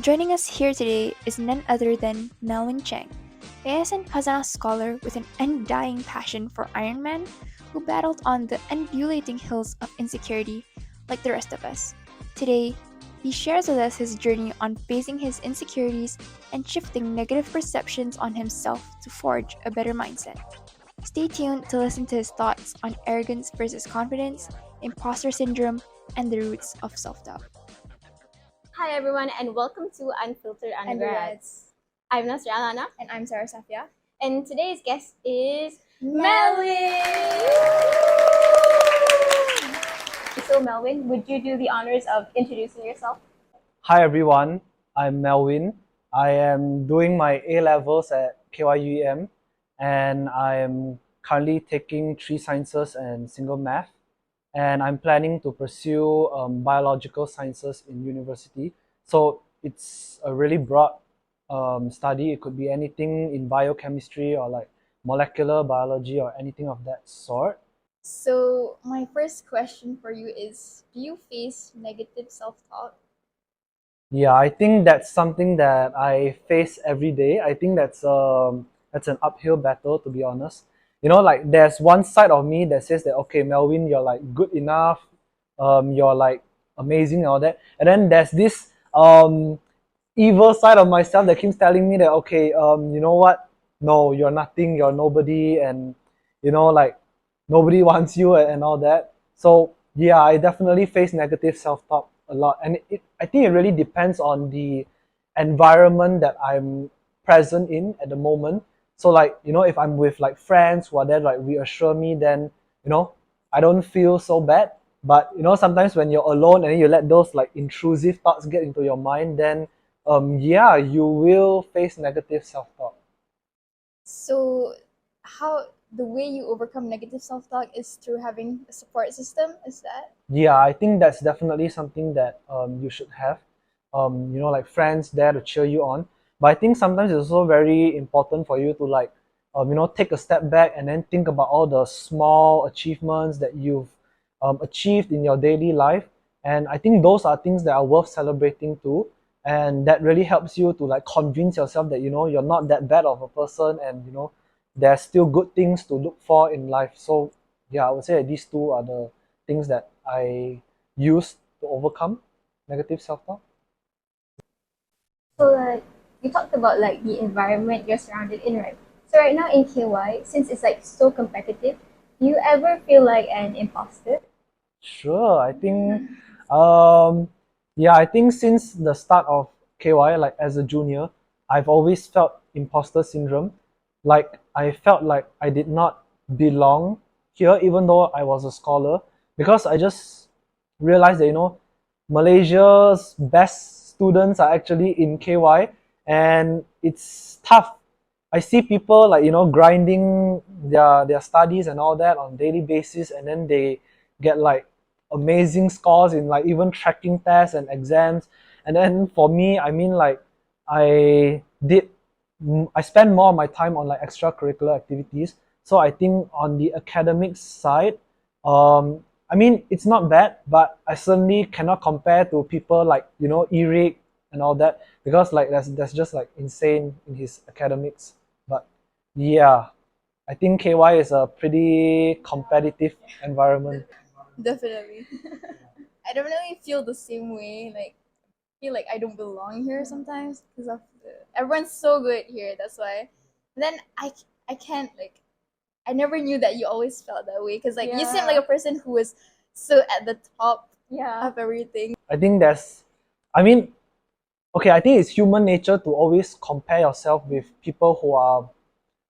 Joining us here today is none other than Melwin Cheng, Yayasan Khazanah scholar with an undying passion for Iron Man, who battled on the undulating hills of insecurity like the rest of us. Today, he shares with us his journey on facing his insecurities and shifting negative perceptions on himself to forge a better mindset. Stay tuned to listen to his thoughts on arrogance versus confidence, imposter syndrome, and the roots of self doubt. Hi everyone and welcome to Unfiltered Undergrads. I'm Nasralana And I'm Sarah Safia. and today's guest is Melwin! So Melwin, would you do the honors of introducing yourself? Hi everyone, I'm Melwin. I am doing my A levels at KYUEM and I am currently taking 3 sciences and single math. And I'm planning to pursue biological sciences in university. So it's a really broad study. It could be anything in biochemistry or like molecular biology or anything of that sort. So, my first question for you is, do you face negative self-talk? Yeah, I think that's something that I face every day. I think that's an uphill battle, to be honest. You know, like there's one side of me that says that okay, Melvin, you're like good enough, you're like amazing and all that, and then there's this evil side of myself that keeps telling me that okay, you know what? No, you're nothing, you're nobody, and you know, like nobody wants you and all that. So yeah, I definitely face negative self-talk a lot, and I think it really depends on the environment that I'm present in at the moment. So like you know, if I'm with like friends who are there like reassure me, then you know I don't feel so bad. But you know, sometimes when you're alone and then you let those like intrusive thoughts get into your mind, then yeah, you will face negative self-talk. So, how the way you overcome negative self-talk is through having a support system? Is that? Yeah, I think that's definitely something that you should have. You know, like friends there to cheer you on. But I think sometimes it's also very important for you to like, you know, take a step back and then think about all the small achievements that you've achieved in your daily life. And I think those are things that are worth celebrating too. And that really helps you to like convince yourself that you know you're not that bad of a person, and you know there's still good things to look for in life. So yeah, I would say that these two are the things that I use to overcome negative self-talk. So you talked about like the environment you're surrounded in, right? So right now in KY, since it's like so competitive, do you ever feel like an imposter? Sure, I think, um, yeah, I think since the start of KY, like as a junior, I've always felt imposter syndrome. Like I felt like I did not belong here, even though I was a scholar, because I just realized that you know, Malaysia's best students are actually in KY, and it's tough. I see people like you know grinding their studies and all that on daily basis, and then they get like amazing scores in like even tracking tests and exams. And then for me, I mean like I did I spend more of my time on like extracurricular activities. So I think on the academic side, I mean it's not bad, but I certainly cannot compare to people like you know Eric and all that, because like that's just like insane in his academics. But yeah, I think KY is a pretty competitive environment. Definitely. I definitely feel the same way. Like, feel like I don't belong here sometimes because of everyone's so good here. That's why. And then I can't like I never knew that you always felt that way because like you seem like a person who was so at the top Yeah. of everything. I think I mean, okay, I think it's human nature to always compare yourself with people who are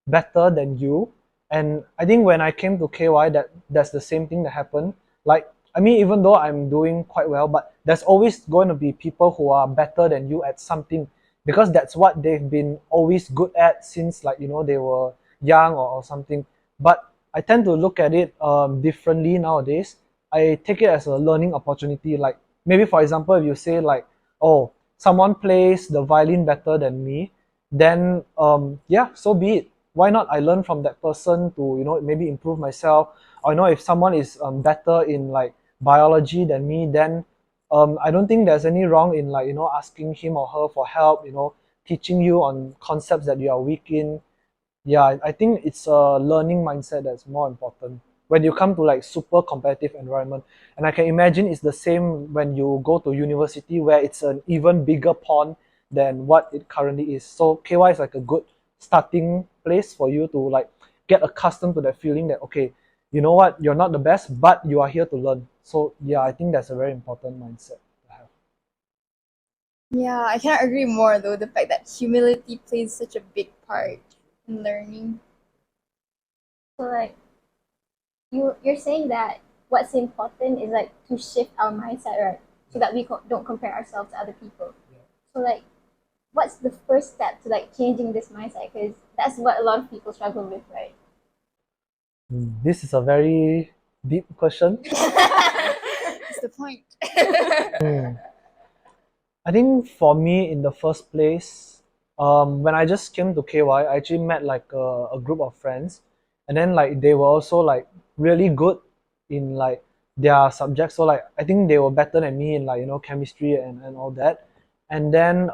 better than you. And I think when I came to KY, that's the same thing that happened. Like, I mean, even though I'm doing quite well, but there's always going to be people who are better than you at something, because that's what they've been always good at since like you know they were young or something. But I tend to look at it differently nowadays. I take it as a learning opportunity. Like maybe for example, if you say like, oh, someone plays the violin better than me, then yeah, so be it. Why not I learn from that person to you know maybe improve myself, or you know if someone is better in like biology than me, then I don't think there's any wrong in like asking him or her for help, teaching you on concepts that you are weak in. Yeah, I think it's a learning mindset that's more important when you come to like super competitive environment. And I can imagine it's the same when you go to university where it's an even bigger pond than what it currently is. So KY is like a good starting place for you to like get accustomed to that feeling that okay, you know what, you're not the best, but you are here to learn. So yeah, I think that's a very important mindset to have. Yeah, I cannot agree more though. The fact that humility plays such a big part in learning. So like you're saying that what's important is like to shift our mindset, right? So that we don't compare ourselves to other people. So like, what's the first step to like changing this mindset? Because that's what a lot of people struggle with, right? This is a very deep question. That's the point. Hmm. I think for me, in the first place, when I just came to KY, I actually met like a group of friends, and then like they were also like really good in like their subjects. So like I think they were better than me in like chemistry and all that. And then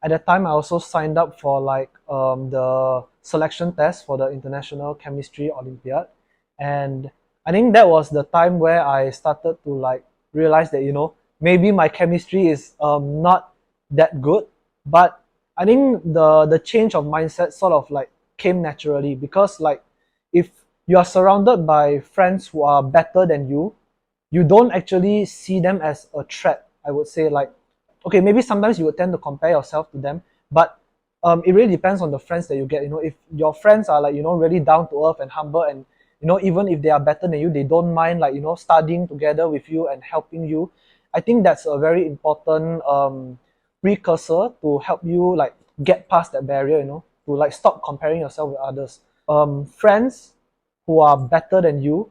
at that time, I also signed up for like the selection test for the International Chemistry Olympiad, and I think that was the time where I started to like realize that maybe my chemistry is not that good, but I think the change of mindset sort of like came naturally because like if you are surrounded by friends who are better than you don't actually see them as a threat. I would say like okay, maybe sometimes you would tend to compare yourself to them, but it really depends on the friends that you get. If your friends are like really down to earth and humble, and even if they are better than you, they don't mind like studying together with you and helping you. I think that's a very important precursor to help you like get past that barrier. To like stop comparing yourself with others. Friends who are better than you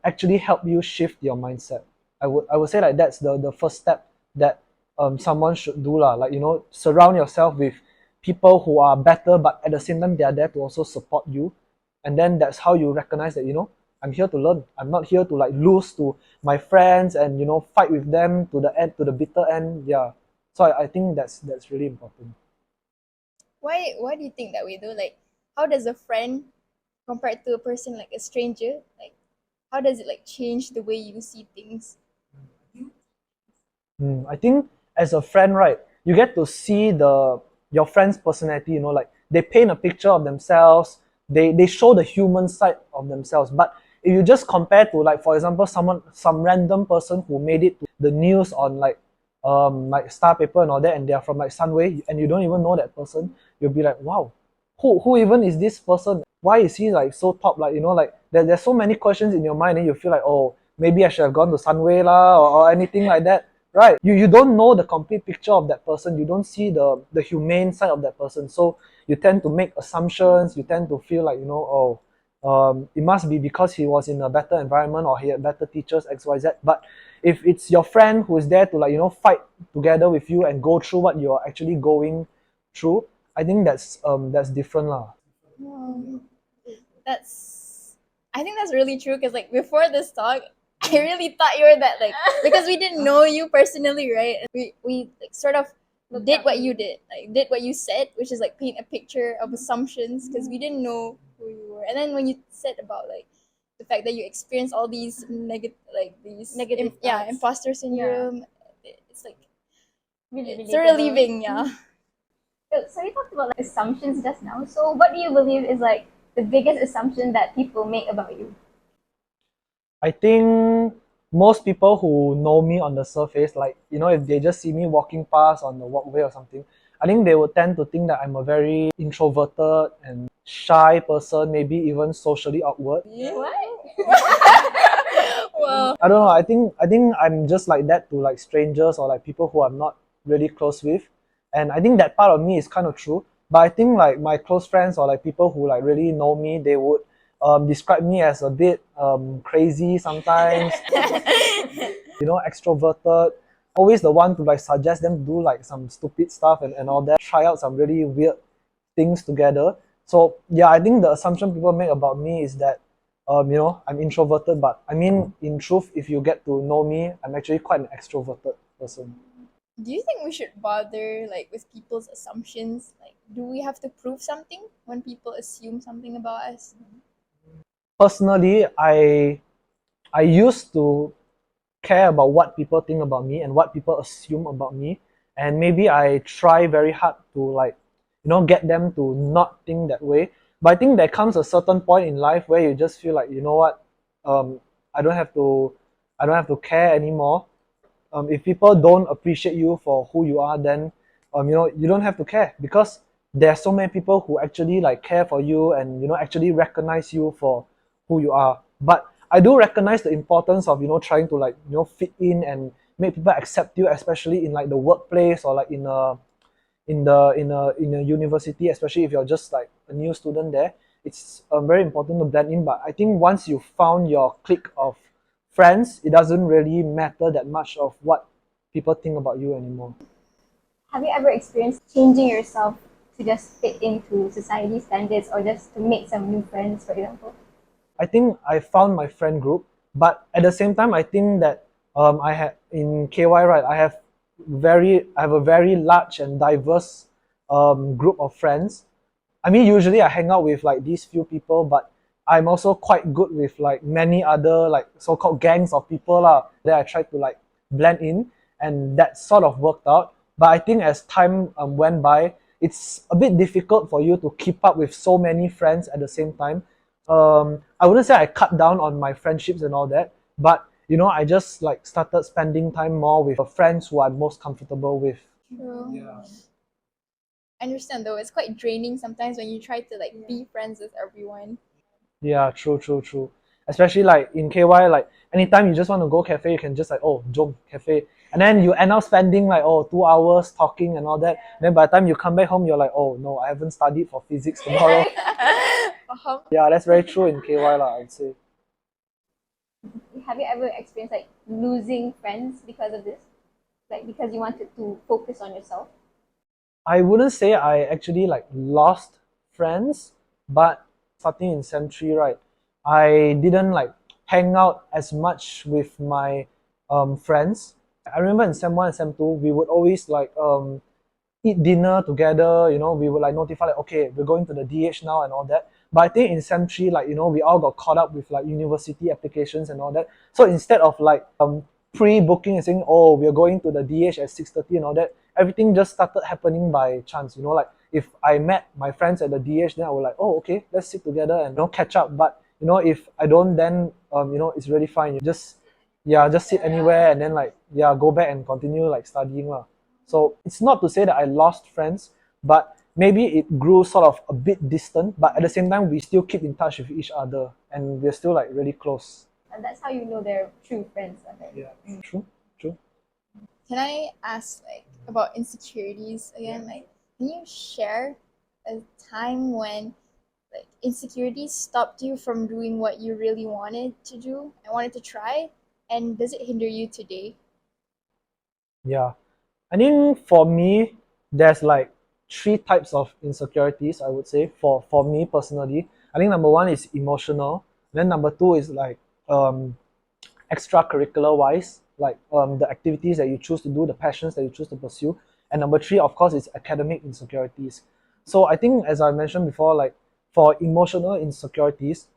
actually help you shift your mindset. I would say like that's the first step that someone should do lah. Like surround yourself with people who are better, but at the same time they are there to also support you, and then that's how you recognize that I'm here to learn. I'm not here to like lose to my friends and fight with them to the end, to the bitter end. Yeah, so I think that's really important. Why do you think that way though? Like, how does a friend compared to a person like a stranger, like how does it like change the way you see things? I think as a friend, right, you get to see your friend's personality. Like they paint a picture of themselves. They show the human side of themselves. But if you just compare to like, for example, some random person who made it to the news on like Star Paper and all that, and they are from like Sunway, and you don't even know that person, you'll be like, wow, who even is this person? Why is he like so top? Like like there's so many questions in your mind, and you feel like, oh, maybe I should have gone to Sunway lah, or anything like that. Right, you don't know the complete picture of that person. You don't see the humane side of that person, so you tend to make assumptions. You tend to feel like oh, it must be because he was in a better environment or he had better teachers, XYZ. But if it's your friend who is there to like fight together with you and go through what you're actually going through, I think that's different lah. Um, that's I think that's really true because like before this talk, I really thought you were that like because we didn't know you personally, right? And we like sort of did what you did, like did what you said, which is like paint a picture of assumptions because we didn't know who you were. And then when you said about like the fact that you experience all these negative like these Negative yeah, thoughts. imposter syndrome, it's like Really it's relatable. relieving, yeah. So you talked about like assumptions just now. So what do you believe is like the biggest assumption that people make about you? I think most people who know me on the surface, like if they just see me walking past on the walkway or something, I think they would tend to think that I'm a very introverted and shy person, maybe even socially awkward. What? Well, I don't know. I think I'm just like that to like strangers or like people who I'm not really close with, and I think that part of me is kind of true. But I think like my close friends or like people who like really know me, they would describe me as a bit crazy sometimes, extroverted, always the one to like suggest them do like some stupid stuff and all that, try out some really weird things together. So yeah, I think the assumption people make about me is that I'm introverted, but I mean, in truth, if you get to know me, I'm actually quite an extroverted person. Do you think we should bother like with people's assumptions? Like, do we have to prove something when people assume something about us? Personally, I used to care about what people think about me and what people assume about me, and maybe I try very hard to like get them to not think that way. But I think there comes a certain point in life where you just feel like, you know what, um I don't have to care anymore. If people don't appreciate you for who you are, then you don't have to care, because there are so many people who actually like care for you and actually recognize you for who you are. But I do recognize the importance of trying to like fit in and make people accept you, especially in like the workplace or like in a university, especially if you're just like a new student there. It's very important to blend in. But I think once you found your clique of friends, it doesn't really matter that much of what people think about you anymore. Have you ever experienced changing yourself to just fit into society standards or just to make some new friends, for example? I think I found my friend group, but at the same time, I think that I had in KY, right. I have a very large and diverse group of friends. I mean, usually I hang out with like these few people, but I'm also quite good with like many other like so-called gangs of people lah. That I try to like blend in, and that sort of worked out. But I think as time went by, it's a bit difficult for you to keep up with so many friends at the same time. I wouldn't say I cut down on my friendships and all that, but I just like started spending time more with friends who I'm most comfortable with. True. Yeah. I understand though, it's quite draining sometimes when you try to like be friends with everyone. Yeah, true, true, true. Especially like in KY, like anytime you just want to go cafe, you can just like, oh, jom cafe, and then you end up spending like 2 hours talking and all that. And then by the time you come back home, you're like, oh no, I haven't studied for physics tomorrow. Yeah, that's very true in KY lah, I'd say. Have you ever experienced like losing friends because of this? Like because you wanted to focus on yourself? I wouldn't say I actually like lost friends, but starting in sem three, right, I didn't like hang out as much with my friends. I remember in sem one and sem two, we would always like eat dinner together. We would like notify like, okay, we're going to the DH now and all that. But I think in sem three, like we all got caught up with like university applications and all that. So instead of like pre-booking and saying, oh, we're going to the DH at 6:30 and all that, everything just started happening by chance. Like if I met my friends at the DH, then I would like, oh, okay, let's sit together and catch up. But if I don't, then it's really fine. You just sit anywhere and then like go back and continue like studying lah. So it's not to say that I lost friends, but maybe it grew sort of a bit distant. But at the same time, we still keep in touch with each other, and we're still like really close. And that's how you know they're true friends, I think. Yeah, true, true. Can I ask like about insecurities again? Like, can you share a time when like insecurities stopped you from doing what you really wanted to do and wanted to try? And does it hinder you today? Yeah, I think for me, there's like three types of insecurities, I would say, for me personally. I think number one is emotional. Then number two is like extracurricular wise, like the activities that you choose to do, the passions that you choose to pursue. And number three, of course, is academic insecurities. So I think, as I mentioned before, like for emotional insecurities,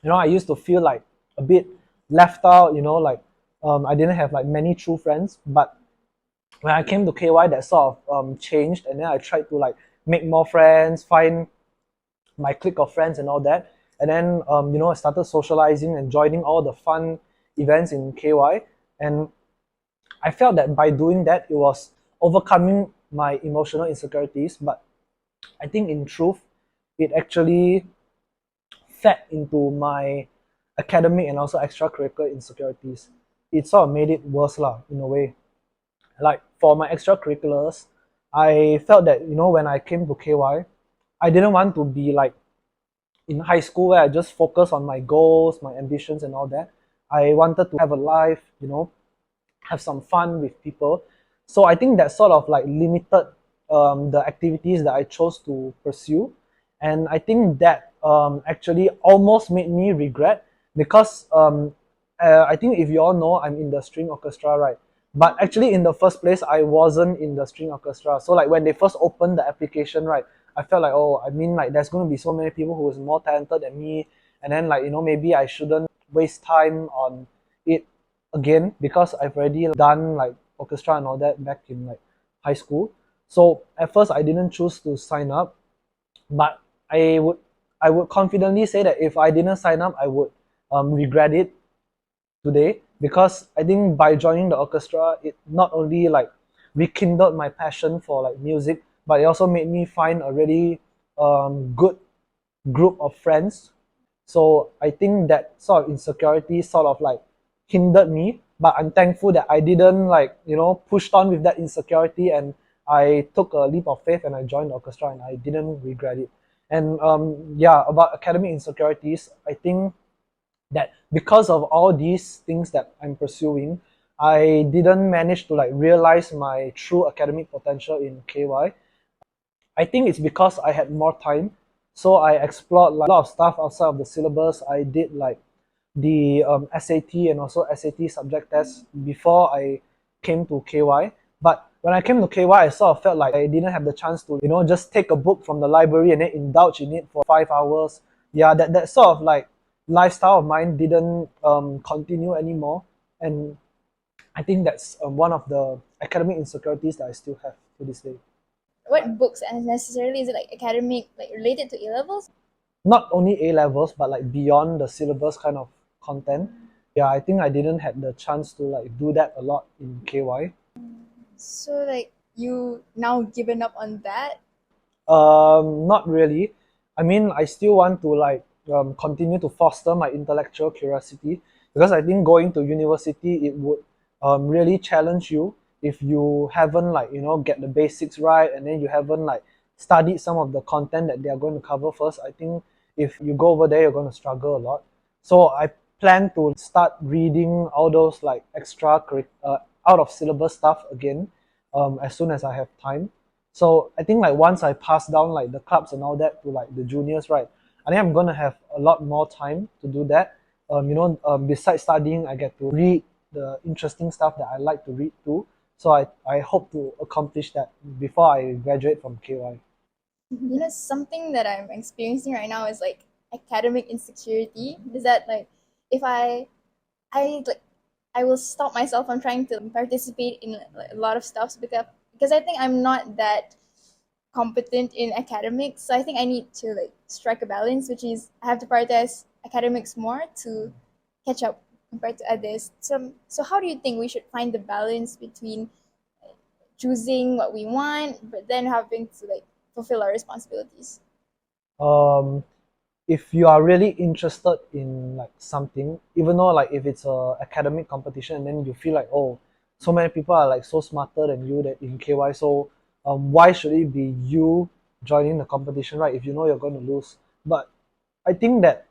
I used to feel like a bit left out. I didn't have like many true friends. But when I came to KY, that sort of changed, and then I tried to like make more friends, find my clique of friends and all that. And then I started socializing and joining all the fun events in KY. And I felt that by doing that, it was overcoming my emotional insecurities. But I think in truth, it actually fed into my academic and also extracurricular insecurities. It sort of made it worse lah, in a way. Like for my extracurriculars, I felt that when I came to KY, I didn't want to be like in high school where I just focus on my goals, my ambitions, and all that. I wanted to have a life, have some fun with people. So I think that sort of like limited the activities that I chose to pursue. And I think that actually almost made me regret because I think if you all know, I'm in the string orchestra, right? But actually in the first place I wasn't in the string orchestra. So like when they first opened the application, right, I felt like, oh, I mean, like there's going to be so many people who is more talented than me, and then like, you know, maybe I shouldn't waste time on it again because I've already done like orchestra and all that back in like high school. So at first I didn't choose to sign up, but I would I would confidently say that if I didn't sign up, I would regret it today, because I think by joining the orchestra, it not only like rekindled my passion for like music, but it also made me find a really good group of friends. So I think that sort of insecurity sort of like hindered me, but I'm thankful that I didn't like, you know, pushed on with that insecurity, and I took a leap of faith and I joined the orchestra and I didn't regret it. And yeah, about academic insecurities, I think that because of all these things that I'm pursuing, I didn't manage to like realize my true academic potential in KY. I think it's because I had more time, so I explored like, a lot of stuff outside of the syllabus. I did like the SAT and also SAT subject tests before I came to KY. But when I came to KY, I sort of felt like I didn't have the chance to, you know, just take a book from the library and then indulge in it for 5 hours. Yeah, that sort of like lifestyle of mine didn't continue anymore, and I think that's one of the academic insecurities that I still have to this day. What books and necessarily is it like academic, like related to A levels? Not only A levels, but like beyond the syllabus kind of content. Yeah, I think I didn't have the chance to like do that a lot in KY. So like you now given up on that? Not really. I mean, I still want to like continue to foster my intellectual curiosity, because I think going to university, it would really challenge you if you haven't like, you know, get the basics right, and then you haven't like studied some of the content that they are going to cover first. I think if you go over there, you're going to struggle a lot. So I plan to start reading all those like out of syllabus stuff again as soon as I have time. So I think like once I pass down like the clubs and all that to like the juniors, right, I think I'm gonna have a lot more time to do that. Besides studying, I get to read the interesting stuff that I like to read too. So I hope to accomplish that before I graduate from KY. You know, something that I'm experiencing right now is like academic insecurity. Is that like if I like I will stop myself from trying to participate in like, a lot of stuff because I think I'm not that competent in academics. So I think I need to like strike a balance, which is I have to prioritize academics more to catch up compared to others. So how do you think we should find the balance between choosing what we want, but then having to like fulfill our responsibilities? Um, if you are really interested in like something, even though like if it's a academic competition, and then you feel like, oh, so many people are like so smarter than you that in KY, so why should it be you joining the competition, right? If you know you're going to lose. But I think that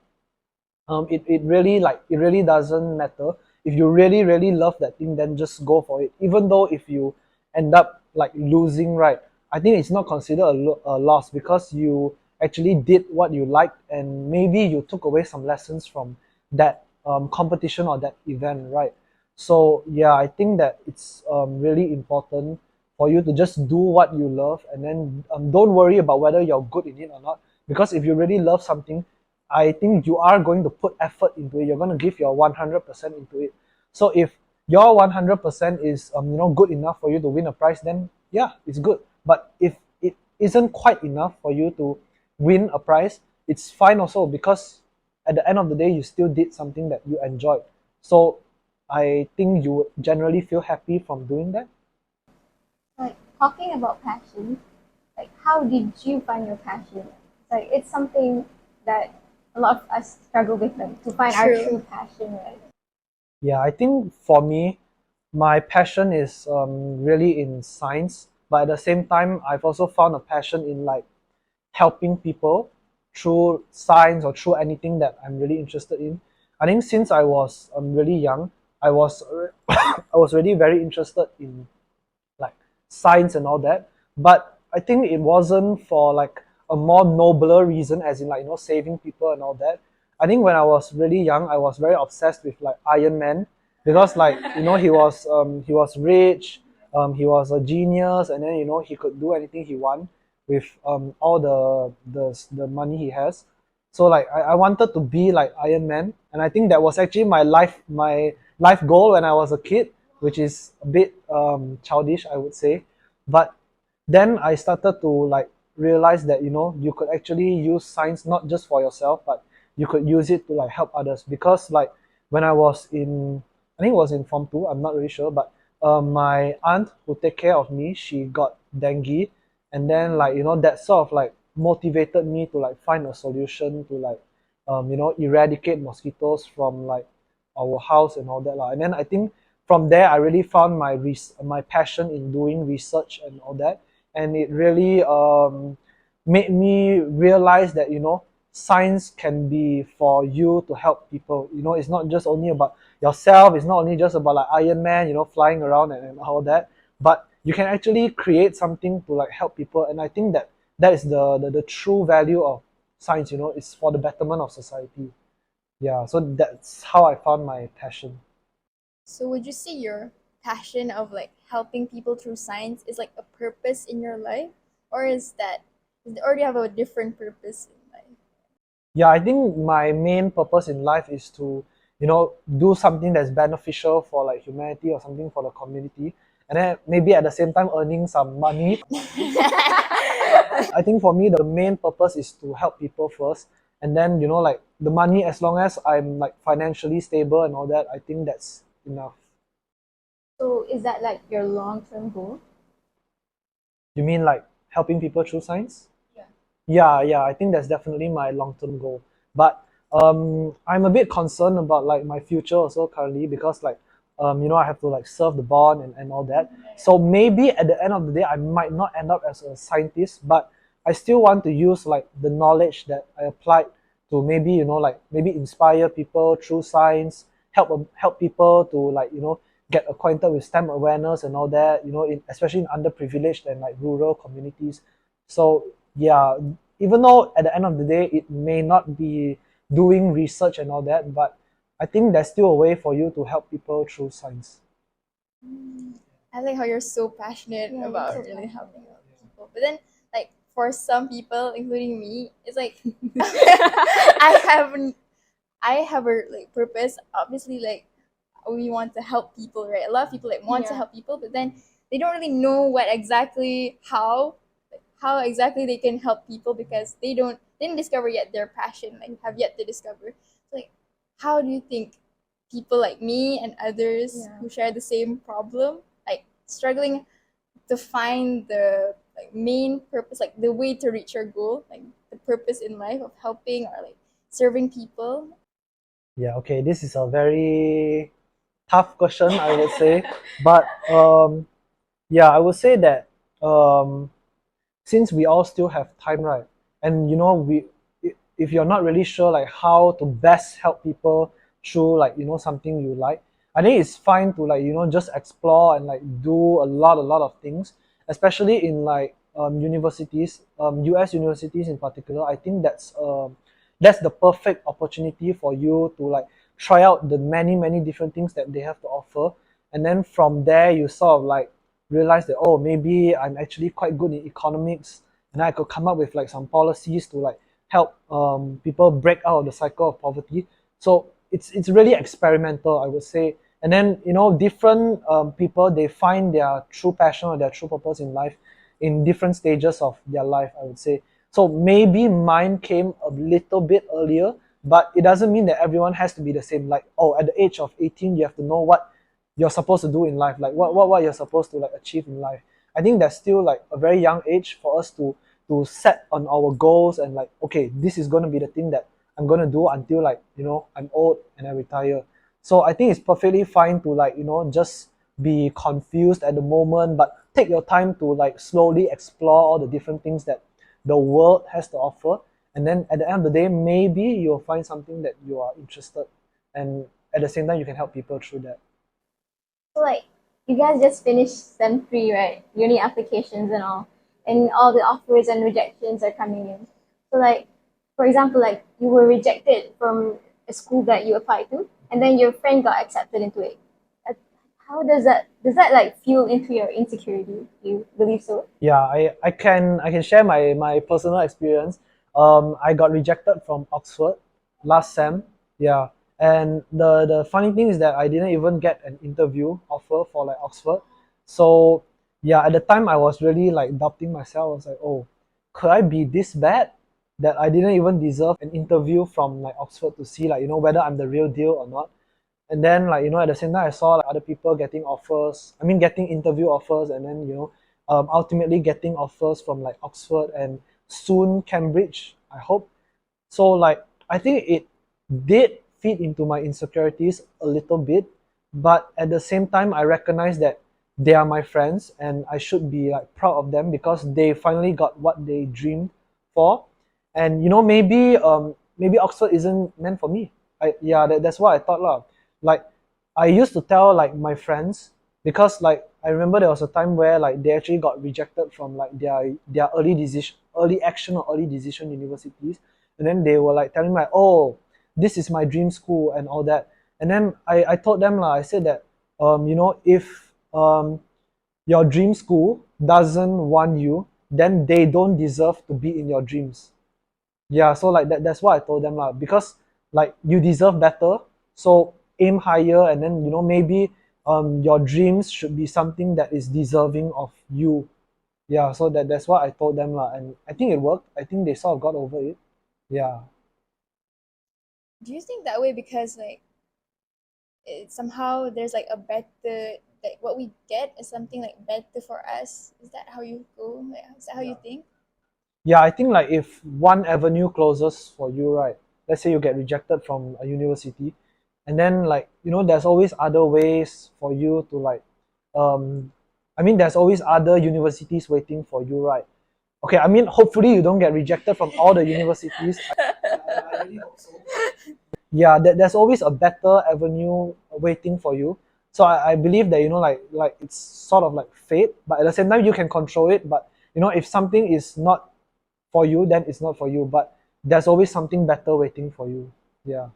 it really doesn't matter. If you really really love that thing, then just go for it, even though if you end up like losing, right, I think it's not considered a loss, because you actually did what you liked, and maybe you took away some lessons from that competition or that event, right? So yeah, I think that it's really important for you to just do what you love, and then don't worry about whether you're good in it or not, because if you really love something, I think you are going to put effort into it. You're going to give your 100% into it. So if your 100% is good enough for you to win a prize, then yeah, it's good. But if it isn't quite enough for you to win a prize, it's fine also, because at the end of the day, you still did something that you enjoyed. So I think you would generally feel happy from doing that. Like talking about passion, like how did you find your passion? Like it's something that a lot of us struggle with, like to find our True. true passion, right? Yeah, I think for me, my passion is really in science, but at the same time, I've also found a passion in like helping people through science or through anything that I'm really interested in. I think since I was really young, I was I was really very interested in like science and all that. But I think it wasn't for like a more nobler reason, as in like saving people and all that. I think when I was really young, I was very obsessed with like Iron Man because like he was rich, he was a genius, and then he could do anything he want with all the money he has. So like I wanted to be like Iron Man, and I think that was actually my life goal when I was a kid, which is a bit childish, I would say. But then I started to like realize that you could actually use science not just for yourself, but you could use it to like help others. Because like when I was in, I think it was in Form 2, I'm not really sure, but my aunt who take care of me, she got dengue, and then like that sort of like motivated me to like find a solution to like eradicate mosquitoes from like our house and all that lah. And then I think from there I really found my passion in doing research and all that, and it really made me realize that science can be for you to help people. It's not just only about yourself, it's not only just about like Iron Man flying around and all that, but you can actually create something to like help people. And I think that is the true value of science. It's for the betterment of society. Yeah, so that's how I found my passion. So would you say your passion of like helping people through science is like a purpose in your life, or or do you have a different purpose in life? Yeah, I think my main purpose in life is to do something that's beneficial for like humanity or something for the community, and then maybe at the same time earning some money. I think for me the main purpose is to help people first, and then like the money, as long as I'm like financially stable and all that, I think that's enough. So is that like your long-term goal? You mean like helping people through science? Yeah. Yeah, I think that's definitely my long-term goal. But I'm a bit concerned about like my future also currently, because like I have to like serve the bond and all that. So maybe at the end of the day I might not end up as a scientist, but I still want to use like the knowledge that I applied to maybe like maybe inspire people through science, help people to like get acquainted with STEM awareness and all that, especially in underprivileged and like rural communities. So yeah, even though at the end of the day it may not be doing research and all that, but I think there's still a way for you to help people through science. I like how you're so passionate Yeah, about you're so really passionate. helping out people. But then, like for some people, including me, it's like I have a like purpose. Obviously, like we want to help people, right? A lot of people like want to Yeah. help people, but then they don't really know what exactly how exactly they can help people, because they didn't discover yet their passion, like have yet to discover. So, like, how do you think people like me and others Yeah. who share the same problem, like struggling to find the like main purpose, like the way to reach your goal, like the purpose in life of helping or like serving people? Yeah, okay, this is a very tough question, I would say. But yeah, I would say that um, since we all still have time, right? And if you're not really sure like how to best help people through like something you like, I think it's fine to like just explore and like do a lot of things, especially in like universities, US universities in particular. I think that's the perfect opportunity for you to like try out the many different things that they have to offer. And then from there you sort of like realize that, oh, maybe I'm actually quite good in economics, and I could come up with like some policies to like help people break out of the cycle of poverty. So it's really experimental, I would say. And then different people, they find their true passion or their true purpose in life in different stages of their life, I would say. So maybe mine came a little bit earlier, but it doesn't mean that everyone has to be the same. Like, oh, at the age of 18 you have to know what you're supposed to do in life, like what you're supposed to like achieve in life. I think that's still like a very young age for us to set on our goals, and like, okay, this is going to be the thing that I'm going to do until like I'm old and I retire. So I think it's perfectly fine to like just be confused at the moment, but take your time to like slowly explore all the different things that the world has to offer. And then at the end of the day, maybe you'll find something that you are interested, and at the same time you can help people through that. So like you guys just finished SEM 3, right? Uni applications and all. and all the offers and rejections are coming in. So like, for example, like you were rejected from a school that you applied to, and then your friend got accepted into it. Uh, How does that like fuel into your insecurity? Do you believe so? Yeah, I can share my personal experience. I got rejected from Oxford last sem. Yeah, and the funny thing is that I didn't even get an interview offer for like Oxford. So yeah, at the time I was really like doubting myself. I was like, oh, could I be this bad that I didn't even deserve an interview from like Oxford to see like whether I'm the real deal or not. And then like at the same time I saw like other people getting offers, I mean getting interview offers, and then ultimately getting offers from like Oxford and soon Cambridge, I hope. So like I think it did feed into my insecurities a little bit, but at the same time I recognize that they are my friends and I should be like proud of them because they finally got what they dreamed for. And maybe Oxford isn't meant for me. That's what I thought lah. Like I used to tell like my friends, because like I remember there was a time where like they actually got rejected from like their early action or early decision universities, and then they were like telling me like, oh, this is my dream school and all that. And then I told them I said that if your dream school doesn't want you, then they don't deserve to be in your dreams. Yeah, so like that's what I told them lah, because like you deserve better, so aim higher, and then maybe your dreams should be something that is deserving of you. Yeah, so that's what I told them lah, and I think it worked. I think they sort of got over it. Yeah. Do you think that way because like somehow there's like a better, like what we get is something like better for us? Is that how you go? Like, is that how you think? Yeah, I think like if one avenue closes for you, right? Let's say you get rejected from a university, and then like there's always other ways for you to like, I mean, there's always other universities waiting for you, right? Okay, I mean, hopefully you don't get rejected from all the universities. I really hope so. Yeah, there's always a better avenue waiting for you. So I believe that like it's sort of like fate, but at the same time you can control it. But if something is not for you, then it's not for you. But there's always something better waiting for you. Yeah.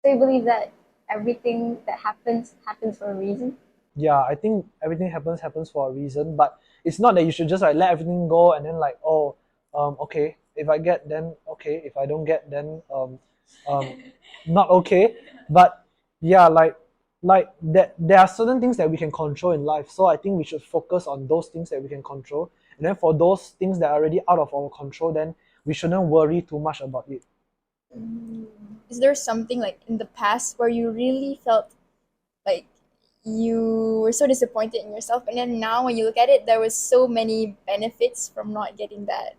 So you believe that everything that happens for a reason? Yeah, I think everything happens for a reason, but it's not that you should just like let everything go and then like, oh, okay, if I get, then okay, if I don't get, then um not okay. But yeah, like that there are certain things that we can control in life, so I think we should focus on those things that we can control, and then for those things that are already out of our control, then we shouldn't worry too much about it. Is there something like in the past where you really felt like you were so disappointed in yourself, and then now when you look at it, there was so many benefits from not getting that?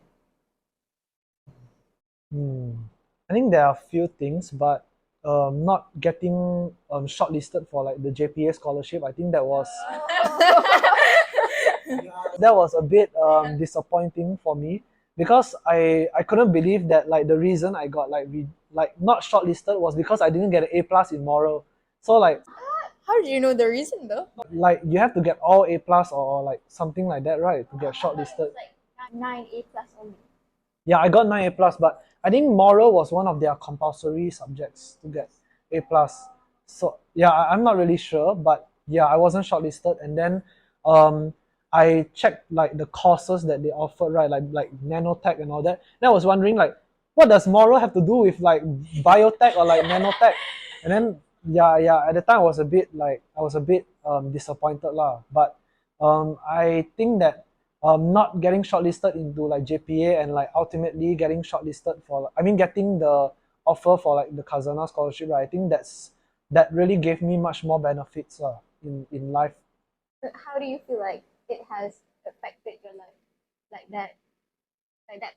I think there are a few things, but not getting shortlisted for like the JPA scholarship, I think that was a bit disappointing for me, because I couldn't believe that like the reason I got like not shortlisted was because I didn't get an A plus in moral. So like How did you know the reason though? you have to get all A plus or like something like that, right, to get shortlisted. Like 9 A+ only. Yeah, I got 9 A plus, but I think moral was one of their compulsory subjects to get A plus. So yeah, I'm not really sure, but yeah, I wasn't shortlisted. And then I checked like the courses that they offered, right, like nanotech and all that. And I was wondering like, what does moral have to do with like biotech or like nanotech? And then yeah, at the time I was a bit disappointed lah. But I think that not getting shortlisted into like JPA and like ultimately getting shortlisted for, I mean, getting the offer for like the Khazanah scholarship, right? I think that really gave me much more benefits in life. But how do you feel like it has affected your life? Like that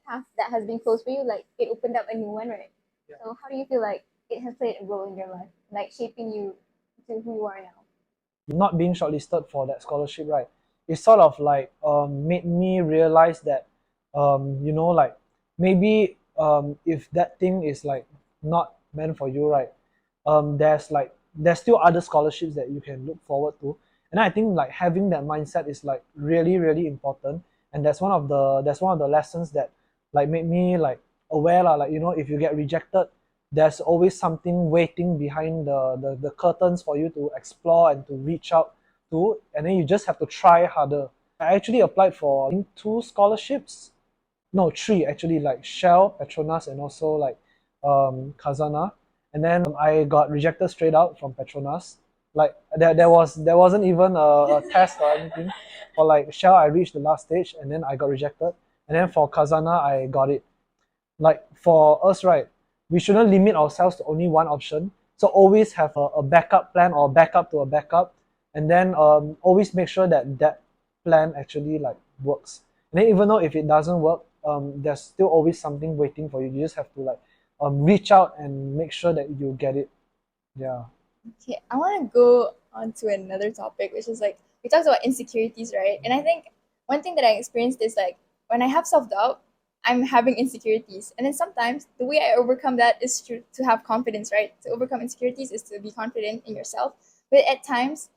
path that has been closed for you, like it opened up a new one, right? Yeah. So how do you feel like it has played a role in your life, like shaping you to who you are now? Not being shortlisted for that scholarship, right? It sort of like made me realize that like maybe if that thing is like not meant for you, right? There's still other scholarships that you can look forward to, and I think like having that mindset is like really really important. and that's one of the lessons that like made me like aware lah. Like if you get rejected, there's always something waiting behind the curtains for you to explore and to reach out to, and then you just have to try harder. I actually applied for I think 2 scholarships, no 3 actually, like Shell, Petronas, and also like Khazanah. And then I got rejected straight out from Petronas. Like there wasn't even a test or anything. For like Shell, I reached the last stage and then I got rejected. And then for Khazanah, I got it. Like for us, right, we shouldn't limit ourselves to only one option. So always have a backup plan or backup to a backup, and then always make sure that that plan actually like works. And then even though if it doesn't work, there's still always something waiting for you. You just have to like reach out and make sure that you get it. Yeah. Okay, I want to go on to another topic, which is like we talked about insecurities, right? And I think one thing that I experienced is like when I have self doubt, I'm having insecurities, and then sometimes the way I overcome that is to have confidence, right? To overcome insecurities is to be confident in yourself, but at times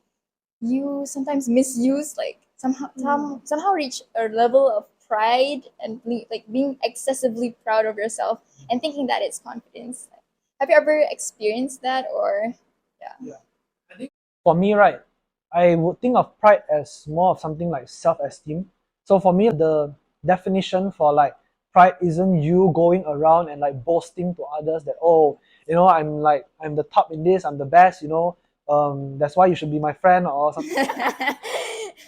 you sometimes misuse like somehow reach a level of pride and like being excessively proud of yourself and thinking that it's confidence. Have you ever experienced that, or yeah? For me, right, I would think of pride as more of something like self-esteem. So for me, the definition for like pride isn't you going around and like boasting to others that, oh, I'm the top in this, I'm the best, that's why you should be my friend or something.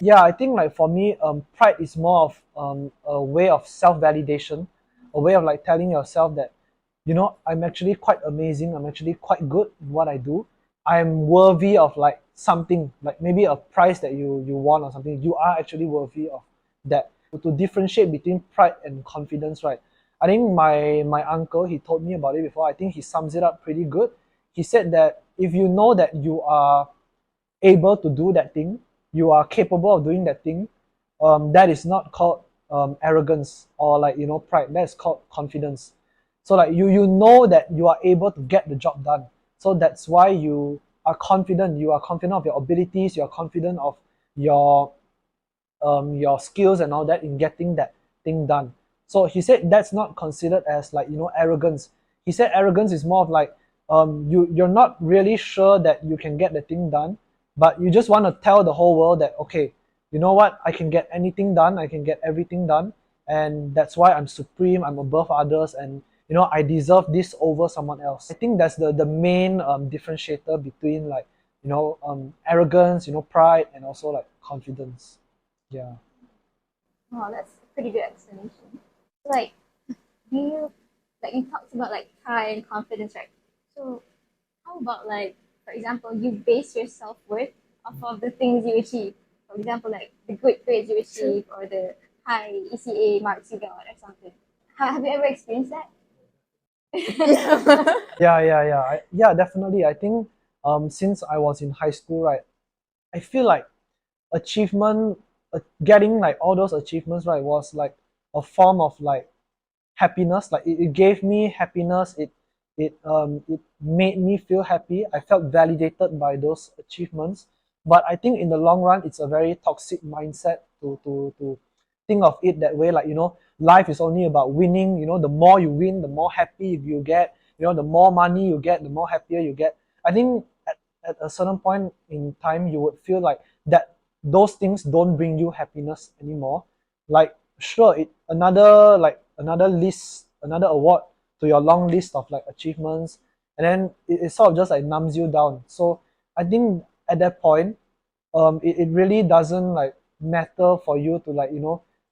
Yeah, I think like for me, pride is more of a way of self-validation, a way of like telling yourself that, I'm actually quite amazing, I'm actually quite good in what I do. I'm worthy of like something, like maybe a prize that you won or something. You are actually worthy of that. To differentiate between pride and confidence, right? I think my uncle, he told me about it before. I think he sums it up pretty good. He said that if you know that you are able to do that thing, you are capable of doing that thing, that is not called arrogance or like pride. That is called confidence. So like you know that you are able to get the job done. So that's why you are confident. You are confident of your abilities. You are confident of your skills and all that in getting that thing done. So he said that's not considered as like arrogance. He said arrogance is more of like you're not really sure that you can get the thing done, but you just want to tell the whole world that, okay, you know what, I can get anything done, I can get everything done, and that's why I'm supreme, I'm above others, and I deserve this over someone else. I think that's the main differentiator between like arrogance, pride, and also like confidence. Yeah. Oh, that's a pretty good explanation. Like, do you like you talked about like pride and confidence, right? So, how about like, for example, you base your self worth off of the things you achieve. For example, like the good grades you achieve or the high ECA marks you got or something. Have you ever experienced that? Yeah, definitely. I think since I was in high school, right, I feel like achievement, getting like all those achievements, right, was like a form of like happiness. Like it gave me happiness. It made me feel happy. I felt validated by those achievements. But I think in the long run, it's a very toxic mindset to think of it that way. Like life is only about winning. The more you win, the more happy you get. The more money you get, the more happier you get. I think at a certain point in time, you would feel like that those things don't bring you happiness anymore. Like sure, another list, another award to your long list of like achievements, and then it sort of just like numbs you down. So I think at that point, it really doesn't like matter for you to like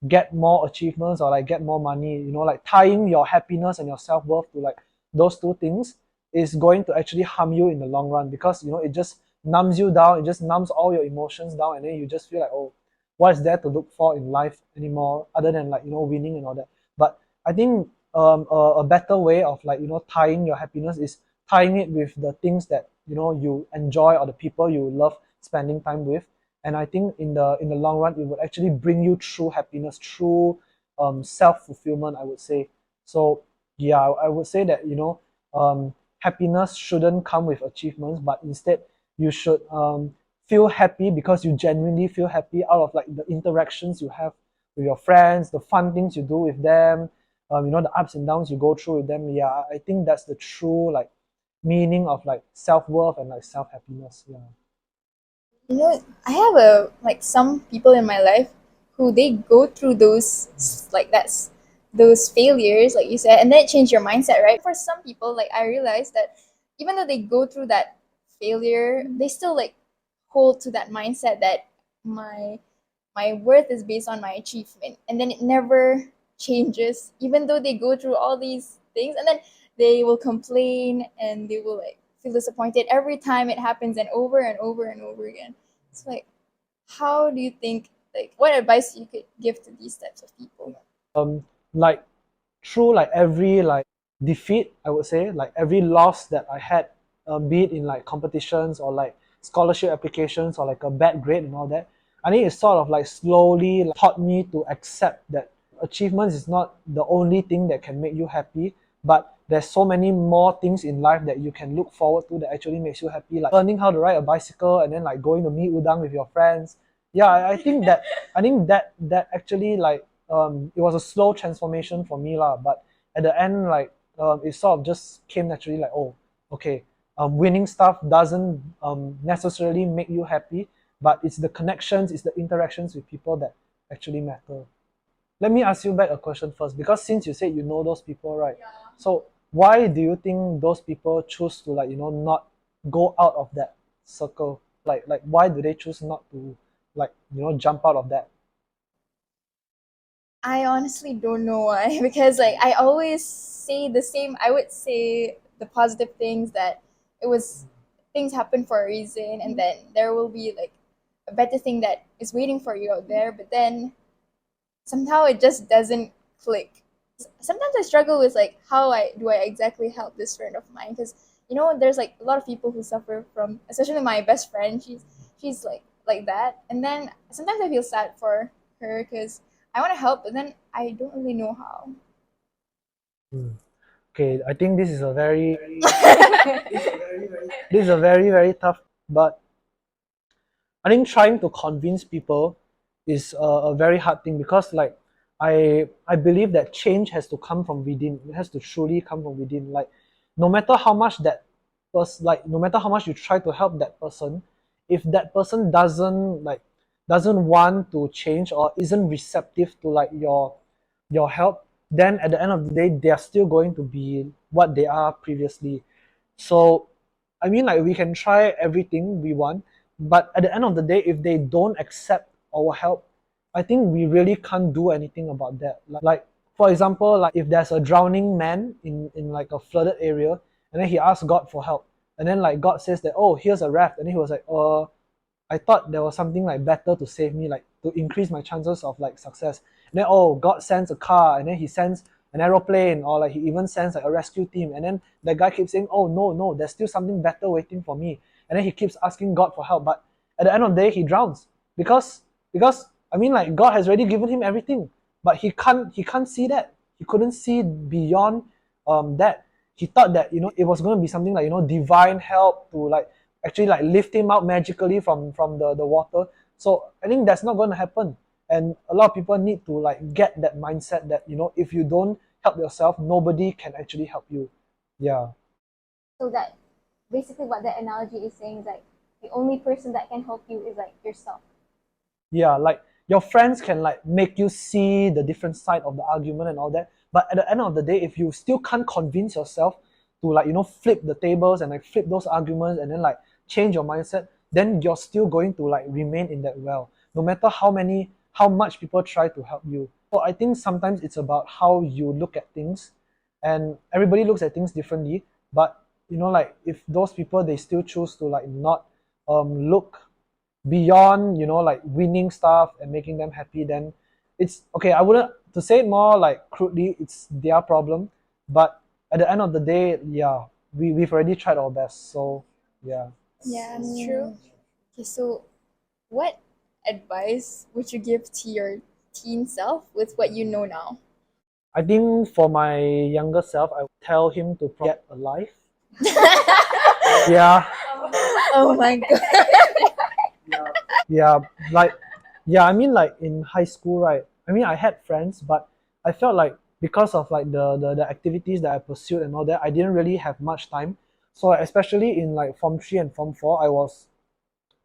get more achievements or like get more money. Like tying your happiness and your self-worth to like those two things is going to actually harm you in the long run, because it just numbs you down, it just numbs all your emotions down, and then you just feel like, oh, what is there to look for in life anymore other than like winning and all that. But I think a better way of like tying your happiness is tying it with the things that you enjoy or the people you love spending time with. And I think in the long run, it would actually bring you true happiness, true self-fulfillment, I would say. So yeah, I would say that happiness shouldn't come with achievements, but instead you should feel happy because you genuinely feel happy out of like the interactions you have with your friends, the fun things you do with them, the ups and downs you go through with them. Yeah, I think that's the true like meaning of like self-worth and like self-happiness. Yeah. I have some people in my life who they go through those failures, like you said, and then it changed your mindset, right? For some people, like I realized that even though they go through that failure, they still like hold to that mindset that my my worth is based on my achievement, and then it never changes, even though they go through all these things, and then they will complain and they will like feel disappointed every time it happens and over and over and over again. It's like, how do you think, like, what advice you could give to these types of people? Like through like every like defeat, I would say, like every loss that I had, be it in like competitions or like scholarship applications or like a bad grade and all that, I think it sort of like slowly like, taught me to accept that achievements is not the only thing that can make you happy, but there's so many more things in life that you can look forward to that actually makes you happy, like learning how to ride a bicycle and then like going to meet udang with your friends. Yeah, I think that actually like it was a slow transformation for me lah, but at the end like it sort of just came naturally like, oh, okay, winning stuff doesn't necessarily make you happy, but it's the connections, it's the interactions with people that actually matter. Let me ask you back a question first, because since you said you know those people, right? Yeah. So why do you think those people choose to like not go out of that circle? Like why do they choose not to like jump out of that? I honestly don't know why, because like I always say the same. I would say the positive things, that it was things happen for a reason, and then there will be like a better thing that is waiting for you out there. But then somehow it just doesn't click. Sometimes I struggle with like how I do I exactly help this friend of mine, because there's like a lot of people who suffer from, especially my best friend. She's like that, and then sometimes I feel sad for her because I want to help, but then I don't really know how. Okay, I think this is a very this is a very very tough, but I think trying to convince people is a very hard thing, because like I believe that change has to come from within. It has to truly come from within. Like no matter how much no matter how much you try to help that person, if that person doesn't want to change or isn't receptive to like your help, then at the end of the day they are still going to be what they are previously. So I mean, like we can try everything we want, but at the end of the day, if they don't accept our help, I think we really can't do anything about that. Like for example, like if there's a drowning man in like a flooded area, and then he asks God for help, and then like God says that, oh, here's a raft, and then he was like, I thought there was something like better to save me, like to increase my chances of like success. And then, oh, God sends a car, and then he sends an aeroplane, or like he even sends like a rescue team. And then the guy keeps saying, oh no, no, there's still something better waiting for me. And then he keeps asking God for help, but at the end of the day he drowns, because I mean, like God has already given him everything, but he can't see that. He couldn't see beyond that. He thought that it was going to be something like divine help to like actually like lift him out magically from the water. So I think that's not going to happen. And a lot of people need to like get that mindset that if you don't help yourself, nobody can actually help you. Yeah. So that basically what that analogy is saying is like the only person that can help you is like yourself. Yeah, like your friends can like make you see the different side of the argument and all that, but at the end of the day, if you still can't convince yourself to like flip the tables and like flip those arguments and then like change your mindset, then you're still going to like remain in that well, no matter how much people try to help you. So I think sometimes it's about how you look at things, and everybody looks at things differently. But like if those people, they still choose to like not look beyond like winning stuff and making them happy, then it's okay. I wouldn't, to say it more like crudely, it's their problem. But at the end of the day, yeah, we've already tried our best, so yeah. Yeah, that's true. Okay, so what advice would you give to your teen self with what you know now? I think for my younger self, I would tell him to get a life. Yeah. Oh my god. Yeah, like, yeah, I mean, like in high school, right, I mean, I had friends, but I felt like because of like the activities that I pursued and all that, I didn't really have much time. So especially in like Form 3 and Form 4, I was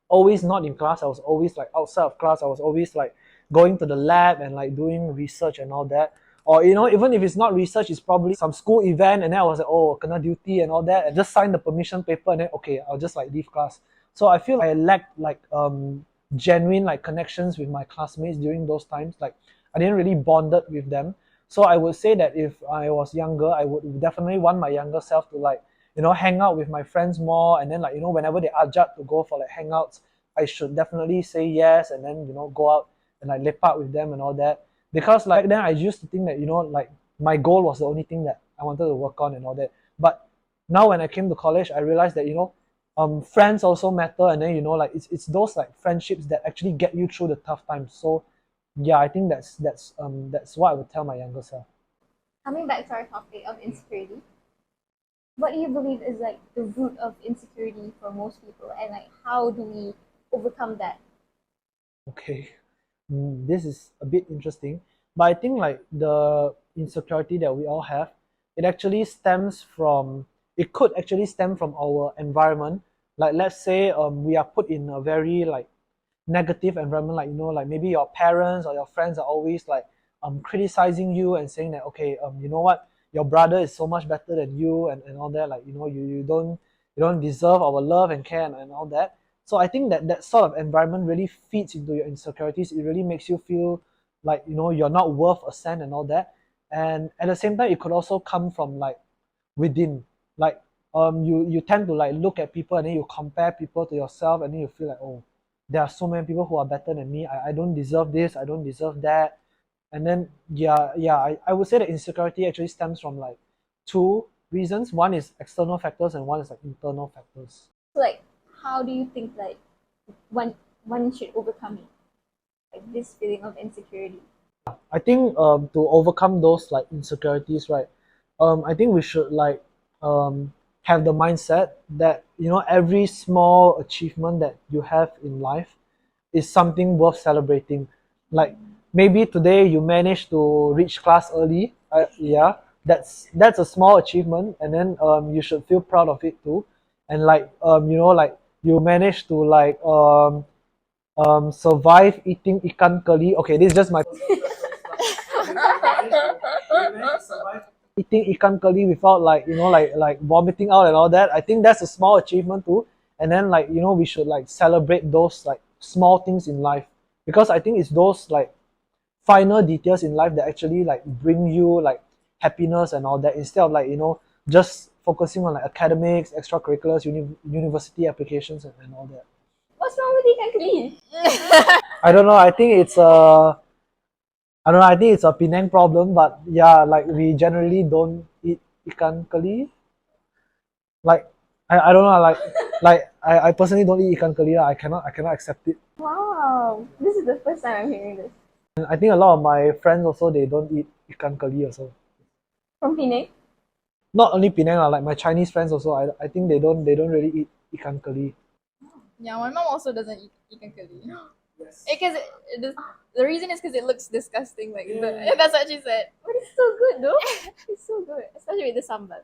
always not in class. I was always like outside of class. I was always like going to the lab and like doing research and all that. Or even if it's not research, it's probably some school event, and then I was like, oh, kena duty and all that, and just sign the permission paper, and then okay, I'll just like leave class. So I feel like I lacked like genuine like connections with my classmates during those times. Like I didn't really bonded with them. So I would say that if I was younger, I would definitely want my younger self to like hang out with my friends more, and then like whenever they ajak to go for like hangouts, I should definitely say yes, and then go out and like lepak with them and all that. Because like then I used to think that like my goal was the only thing that I wanted to work on and all that. But now when I came to college, I realized that friends also matter, and then like it's those like friendships that actually get you through the tough times. So yeah, I think that's what I would tell my younger self. Coming back to our topic of insecurity, what do you believe is like the root of insecurity for most people, and like how do we overcome that? Okay, this is a bit interesting, but I think like the insecurity that we all have, it could actually stem from our environment. Like let's say we are put in a very like negative environment, like like maybe your parents or your friends are always like criticizing you and saying that, okay, you know what, your brother is so much better than you, and all that, like you don't deserve our love and care, and all that. So I think that sort of environment really feeds into your insecurities. It really makes you feel like you're not worth a cent and all that. And at the same time, it could also come from like within. Like you tend to like look at people, and then you compare people to yourself, and then you feel like, oh, there are so many people who are better than me. I don't deserve this, I don't deserve that. And then I would say that insecurity actually stems from like two reasons. One is external factors, and one is like internal factors. So like, how do you think like one should overcome it, like this feeling of insecurity? I think to overcome those like insecurities, right? I think we should like have the mindset that every small achievement that you have in life is something worth celebrating. Like maybe today you managed to reach class early. Yeah, that's a small achievement, and then you should feel proud of it too. And like like you managed to like survive eating ikan keli. Okay, this is just my eating ikan keli without like like vomiting out and all that. I think that's a small achievement too. And then like we should like celebrate those like small things in life, because I think it's those like finer details in life that actually like bring you like happiness and all that, instead of like just focusing on like academics, extracurriculars, university applications, and all that. What's wrong with ikan keli? I don't know. I don't know. I think it's a Penang problem, but yeah, like we generally don't eat ikan keli. Like I don't know. I personally don't eat ikan keli. I cannot accept it. Wow, this is the first time I'm hearing this And I think a lot of my friends also, they don't eat ikan keli also. from Penang. Not only Penang lah, like my Chinese friends also. I think they don't really eat ikan keli. Yeah, my mom also doesn't eat ikan keli. Because the reason is because it looks disgusting. Like that's what she said. But it's so good though. It's so good, especially with the sambal.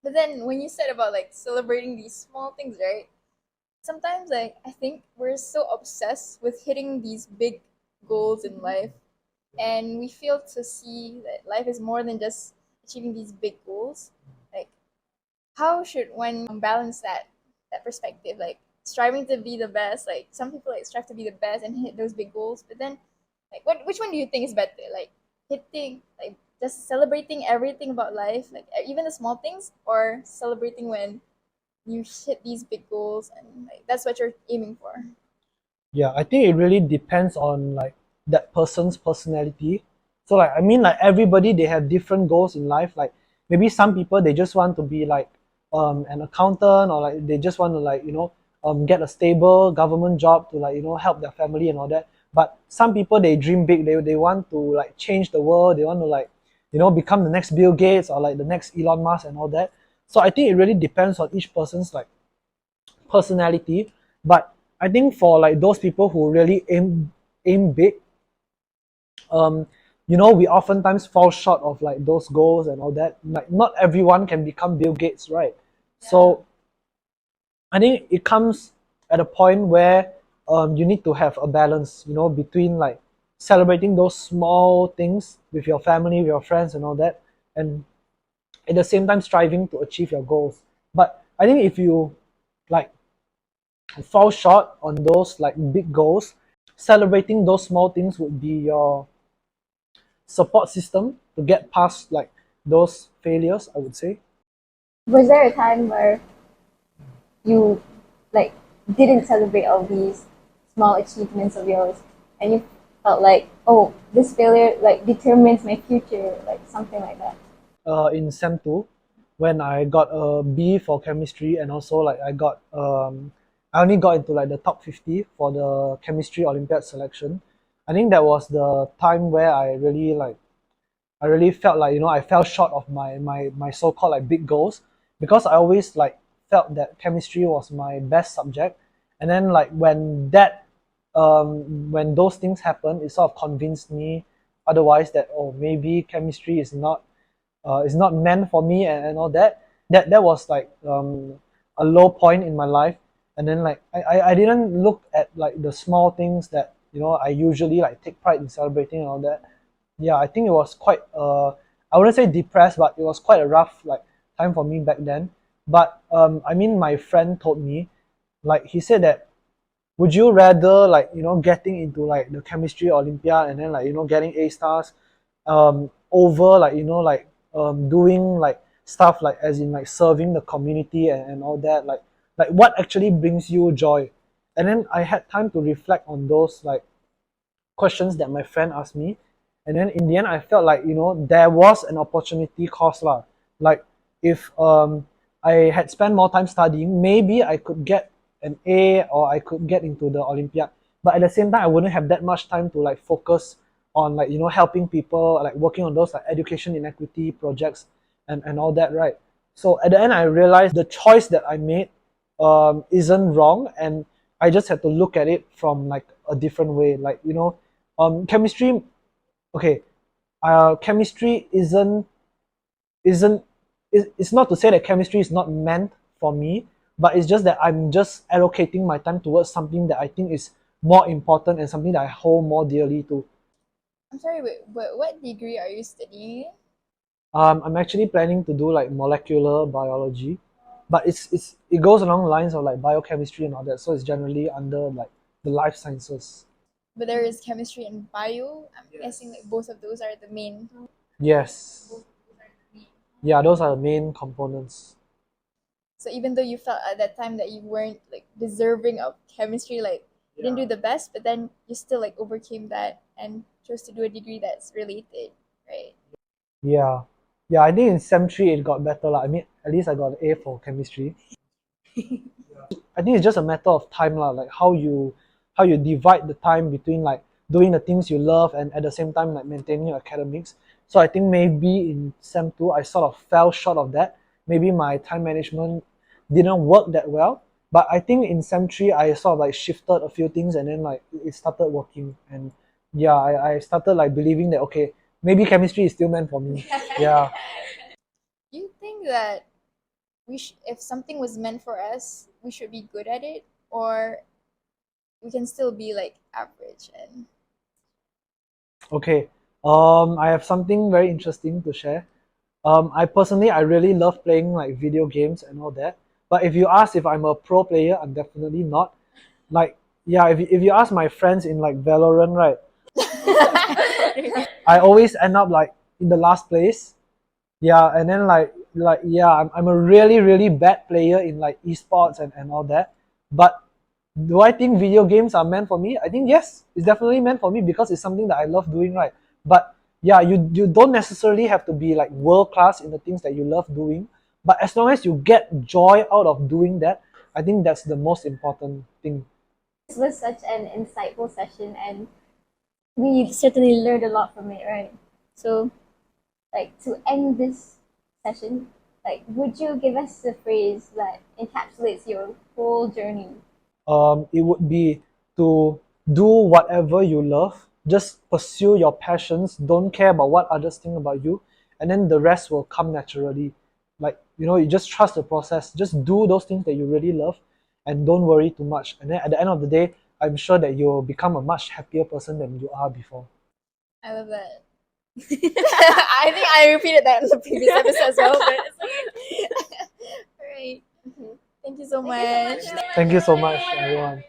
But then when you said about like celebrating these small things, right? Sometimes like I think we're so obsessed with hitting these big goals in life, and we fail to see that life is more than just achieving these big goals. Like how should one balance that perspective? Like striving to be the best. Like some people like strive to be the best and hit those big goals, but then like which one do you think is better? Like hitting like just celebrating everything about life, like even the small things, or celebrating when you hit these big goals and like that's what you're aiming for. Yeah, I think it really depends on like that person's personality. So like I mean like everybody, they have different goals in life. Like maybe some people, they just want to be like an accountant, or like they just want to like get a stable government job to like help their family and all that. But some people, they dream big. They want to like change the world. They want to like become the next Bill Gates, or like the next Elon Musk and all that. So I think it really depends on each person's like personality. But I think for like those people who really aim big, we oftentimes fall short of like those goals and all that. Like not everyone can become Bill Gates, right? So I think it comes at a point where you need to have a balance, between like celebrating those small things with your family, with your friends, and all that, and at the same time striving to achieve your goals. But I think if you like fall short on those like big goals, celebrating those small things would be your support system to get past like those failures, I would say. Was there a time where you like didn't celebrate all these small achievements of yours and you felt like, oh, this failure like determines my future, like something like that? In Sem 2 when I got a B for chemistry, and also like I only got into like the top 50 for the chemistry Olympiad selection. I think that was the time where I really felt like I fell short of my so-called like big goals, because I always like felt that chemistry was my best subject, and then like when those things happened, it sort of convinced me otherwise, that oh, maybe chemistry is not meant for me, and all that. That was like a low point in my life, and then like I didn't look at like the small things that I usually like take pride in celebrating and all that. Yeah, I think it was quite I wouldn't say depressed, but it was quite a rough like time for me back then. But I mean, my friend told me, like he said that, would you rather like getting into like the chemistry Olympiad and then like getting A stars, over like doing like stuff like as in like serving the community, and all that, like what actually brings you joy? And then I had time to reflect on those like questions that my friend asked me, and then in the end I felt like there was an opportunity cost lah. Like if I had spent more time studying, maybe I could get an A, or I could get into the Olympiad, but at the same time I wouldn't have that much time to like focus on like helping people, like working on those like education inequity projects, and all that, right? So at the end I realized the choice that I made isn't wrong, and I just had to look at it from like a different way. Like chemistry, okay, chemistry isn't it's not to say that chemistry is not meant for me, but it's just that I'm just allocating my time towards something that I think is more important, and something that I hold more dearly to. I'm sorry, wait, but what degree are you studying? I'm actually planning to do like molecular biology, but it goes along the lines of like biochemistry and all that, so it's generally under like the life sciences. But there is chemistry and bio. I'm guessing like both of those are the main. Yes. Yeah, those are the main components. So even though you felt at that time that you weren't like deserving of chemistry, like you didn't do the best, but then you still like overcame that and chose to do a degree that's related, right? Yeah. Yeah, I think in Sem 3 it got better lah. I mean, at least I got an A for chemistry. I think it's just a matter of time lah, like how you divide the time between like doing the things you love, and at the same time like maintaining your academics. So I think maybe in Sem 2 I sort of fell short of that. Maybe my time management didn't work that well. But I think in Sem 3 I sort of like shifted a few things, and then like it started working, and yeah, I started like believing that okay, maybe chemistry is still meant for me. Yeah. Do you think that if something was meant for us, we should be good at it, or we can still be like average and Okay. I have something very interesting to share. I really love playing like video games and all that. But if you ask if I'm a pro player, I'm definitely not. Like, yeah, if you ask my friends in like Valorant, right, I always end up like in the last place. Yeah, and then like yeah, I'm a really really bad player in like esports and all that. But do I think video games are meant for me? I think yes, it's definitely meant for me, because it's something that I love doing, right? But yeah, you don't necessarily have to be like world class in the things that you love doing. But as long as you get joy out of doing that, I think that's the most important thing. This was such an insightful session, and we certainly learned a lot from it, right? So, like to end this session, like would you give us a phrase that encapsulates your whole journey? It would be to do whatever you love, just pursue your passions, don't care about what others think about you, and then the rest will come naturally. Like, you just trust the process, just do those things that you really love, and don't worry too much. And then at the end of the day, I'm sure that you'll become a much happier person than you are before. I love that. I think I repeated that in the previous episode as well, but it's okay. All right. Thank you so much. Thank you so much, everyone.